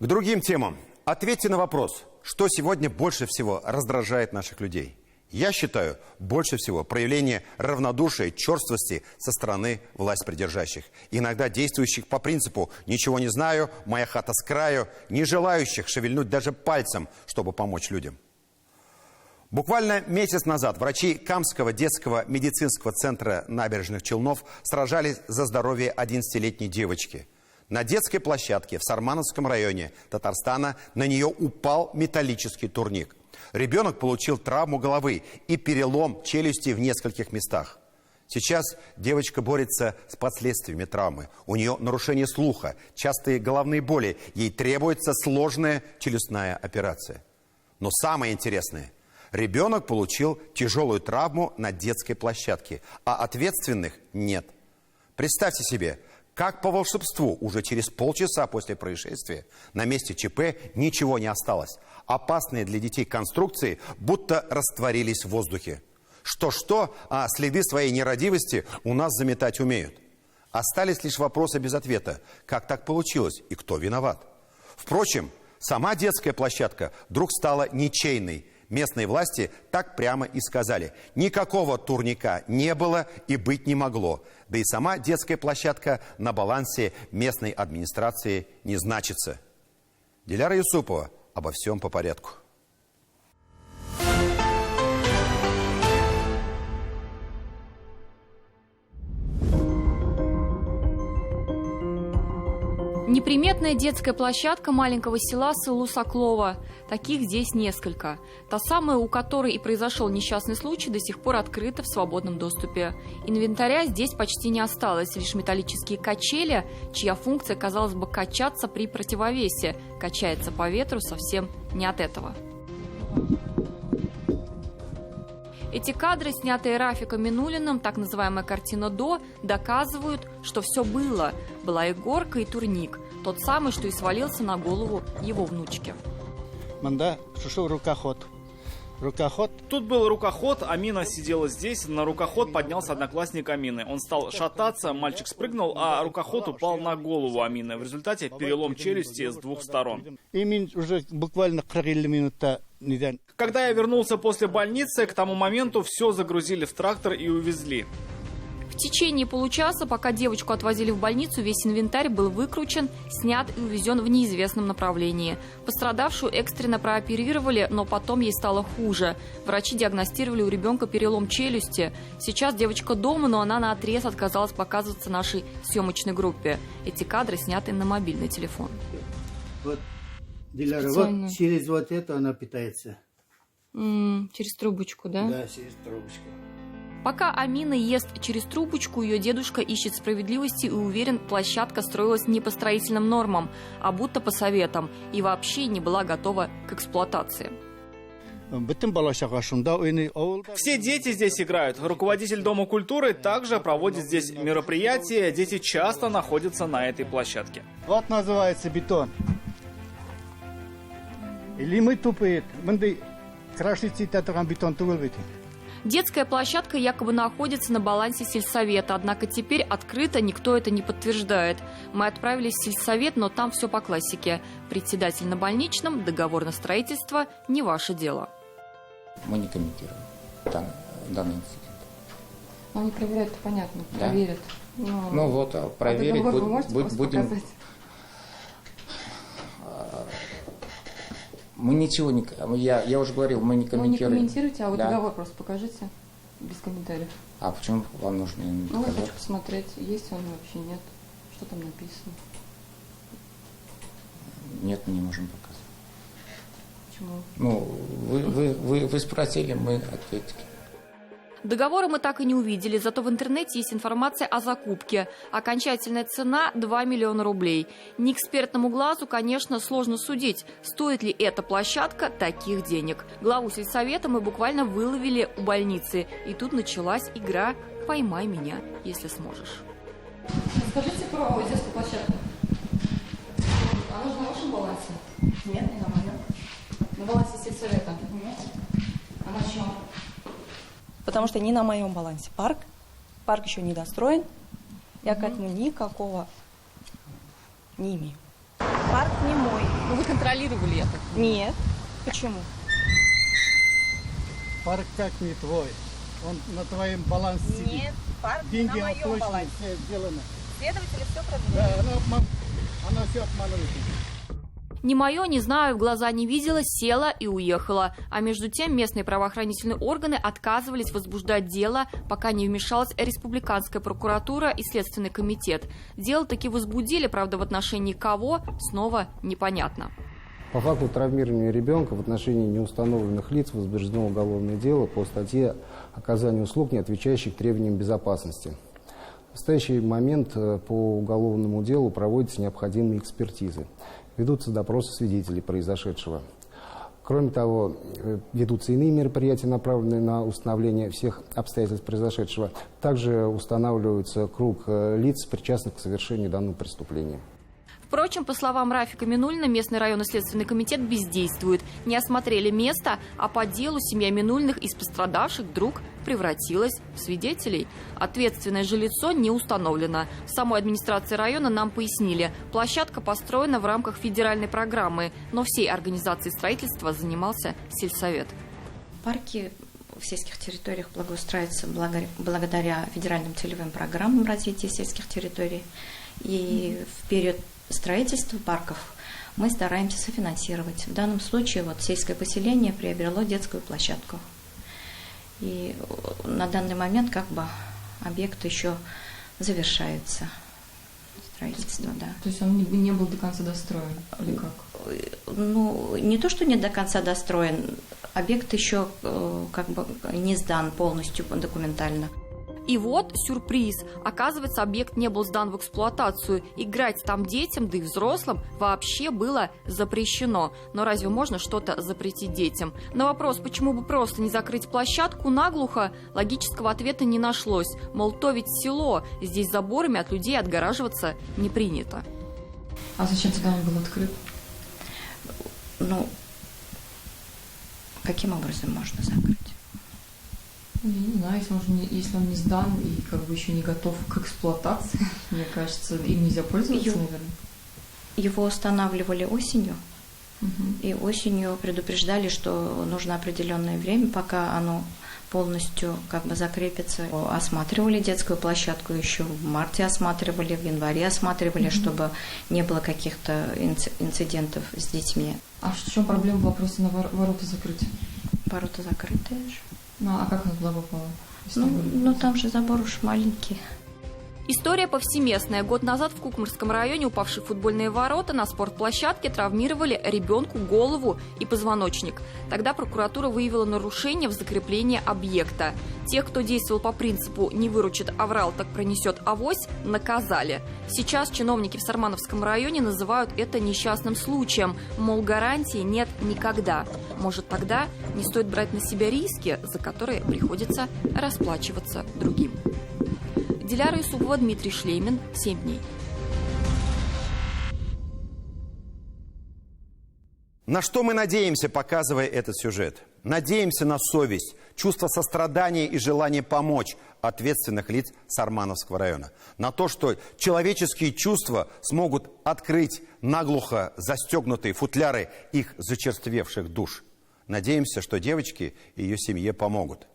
К другим темам. Ответьте на вопрос, что сегодня больше всего раздражает наших людей. Я считаю, больше всего проявление равнодушия и черствости со стороны власть придержащих. Иногда действующих по принципу «ничего не знаю, моя хата с краю», не желающих шевельнуть даже пальцем, чтобы помочь людям. Буквально месяц назад врачи Камского детского медицинского центра Набережных Челнов сражались за здоровье 11-летней девочки. На детской площадке в Сармановском районе Татарстана на нее упал металлический турник. Ребенок получил травму головы и перелом челюсти в нескольких местах. Сейчас девочка борется с последствиями травмы. У нее нарушение слуха, частые головные боли. Ей требуется сложная челюстная операция. Но самое интересное, ребенок получил тяжелую травму на детской площадке, а ответственных нет. Представьте себе, как по волшебству уже через полчаса после происшествия на месте ЧП ничего не осталось. Опасные для детей конструкции будто растворились в воздухе. Что-что, а следы своей нерадивости у нас заметать умеют. Остались лишь вопросы без ответа. Как так получилось и кто виноват? Впрочем, сама детская площадка вдруг стала ничейной. Местные власти так прямо и сказали. Никакого турника не было и быть не могло. Да и сама детская площадка на балансе местной администрации не значится. Диляра Юсупова. Обо всем по порядку. Неприметная детская площадка маленького села Сылу-Соклова. Таких здесь несколько. Та самая, у которой и произошел несчастный случай, до сих пор открыта в свободном доступе. Инвентаря здесь почти не осталось, лишь металлические качели, чья функция, казалось бы, качаться при противовесе, качается по ветру совсем не от этого. Эти кадры, снятые Рафиком Минулиным, так называемая картина «До», доказывают, что все было. Была и горка, и турник. Тот самый, что и свалился на голову его внучки. Тут был рукоход, Амина сидела здесь. На рукоход поднялся одноклассник Амины. Он стал шататься, мальчик спрыгнул, а рукоход упал на голову Амины. В результате перелом челюсти с двух сторон. Уже буквально 40 минут. Когда я вернулся после больницы, к тому моменту все загрузили в трактор и увезли. В течение получаса, пока девочку отвозили в больницу, весь инвентарь был выкручен, снят и увезен в неизвестном направлении. Пострадавшую экстренно прооперировали, но потом ей стало хуже. Врачи диагностировали у ребенка перелом челюсти. Сейчас девочка дома, но она наотрез отказалась показываться нашей съемочной группе. Эти кадры сняты на мобильный телефон. Вот, Диляра, вот через вот это она питается. Через трубочку, да? Да, через трубочку. Пока Амина ест через трубочку, ее дедушка ищет справедливости и уверен, площадка строилась не по строительным нормам, а будто по советам, и вообще не была готова к эксплуатации. Все дети здесь играют. Руководитель Дома культуры также проводит здесь мероприятия. Дети часто находятся на этой площадке. Вот называется бетон. Или мы тупые, мы крашите этот бетон туловите. Детская площадка якобы находится на балансе сельсовета, однако теперь открыто никто это не подтверждает. Мы отправились в сельсовет, но там все по классике. Председатель на больничном, договор на строительство – не ваше дело. Мы не комментируем данный инцидент. Но они проверяют, понятно, да? Проверят. Ну вот, проверить будем. Мы ничего не... Я уже говорил, мы не комментируем. Ну, не комментируйте, а вот да. Договор просто покажите, без комментариев. А почему вам нужен договор? Я хочу посмотреть, есть он вообще, нет. Что там написано? Нет, мы не можем показать. Почему? Ну, вы спросили, мы ответили. Договора мы так и не увидели, зато в интернете есть информация о закупке. Окончательная цена – 2 миллиона рублей. Неэкспертному глазу, конечно, сложно судить, стоит ли эта площадка таких денег. Главу сельсовета мы буквально выловили у больницы. И тут началась игра «Поймай меня, если сможешь». Скажите про детскую площадку. Она же на вашем балансе? Нет, не на моем. На балансе сельсовета? Нет. А на чем? Потому что не на моем балансе парк. Парк еще не достроен. Я к этому никакого не имею. Парк не мой. Но вы контролировали это? Нет. Почему? Парк как не твой? Он на твоем балансе сидит. Нет, парк Деньги на моем оплачены, балансе. все сделано. Следователи все проверяют. Да, она все обманывает. Не мое, не знаю, в глаза не видела, села и уехала. А между тем местные правоохранительные органы отказывались возбуждать дело, пока не вмешалась республиканская прокуратура и Следственный комитет. Дело таки возбудили, правда, в отношении кого, снова непонятно. По факту травмирования ребенка в отношении неустановленных лиц возбуждено уголовное дело по статье «Оказание услуг, не отвечающих требованиям безопасности». В настоящий момент по уголовному делу проводятся необходимые экспертизы. Ведутся допросы свидетелей произошедшего. Кроме того, ведутся иные мероприятия, направленные на установление всех обстоятельств произошедшего. Также устанавливается круг лиц, причастных к совершению данного преступления. Впрочем, по словам Рафика Минуллина, местный районный следственный комитет бездействует. Не осмотрели место, а по делу семья Минуллиных из пострадавших вдруг превратилась в свидетелей. Ответственное же лицо не установлено. В самой администрации района нам пояснили, площадка построена в рамках федеральной программы, но всей организацией строительства занимался сельсовет. Парки в сельских территориях благоустраиваются благодаря федеральным целевым программам развития сельских территорий. И в период строительства парков мы стараемся софинансировать. В данном случае сельское поселение приобрело детскую площадку. И на данный момент объект еще завершается. Строительство, да. То есть он не был до конца достроен или как? Ну, не то, что не до конца достроен, объект еще не сдан полностью документально. И вот сюрприз. Оказывается, объект не был сдан в эксплуатацию. Играть там детям, да и взрослым вообще было запрещено. Но разве можно что-то запретить детям? На вопрос, почему бы просто не закрыть площадку наглухо, логического ответа не нашлось. Мол, то ведь село, здесь заборами от людей отгораживаться не принято. А зачем тогда он был открыт? Ну, каким образом можно закрыть? Я не знаю, если он не сдан и еще не готов к эксплуатации, мне кажется, им нельзя пользоваться, наверное. Его устанавливали осенью, и осенью предупреждали, что нужно определенное время, пока оно полностью закрепится. Осматривали детскую площадку еще в марте, осматривали, в январе осматривали, чтобы не было каких-то инцидентов с детьми. А в чем проблема была просто на ворота закрыть? Ворота закрытые же. Ну, а как она туда попала? Ну, там же забор уж маленький. История повсеместная. Год назад в Кукмарском районе упавшие футбольные ворота на спортплощадке травмировали ребенку голову и позвоночник. Тогда прокуратура выявила нарушение в закреплении объекта. Тех, кто действовал по принципу «не выручит аврал, так пронесет авось», наказали. Сейчас чиновники в Сармановском районе называют это несчастным случаем. Мол, гарантии нет никогда. Может, тогда не стоит брать на себя риски, за которые приходится расплачиваться другим. Диляра Юсупова, Дмитрий Шлеймин. 7 дней. На что мы надеемся, показывая этот сюжет? Надеемся на совесть, чувство сострадания и желание помочь ответственных лиц Сармановского района. На то, что человеческие чувства смогут открыть наглухо застегнутые футляры их зачерствевших душ. Надеемся, что девочке и ее семье помогут.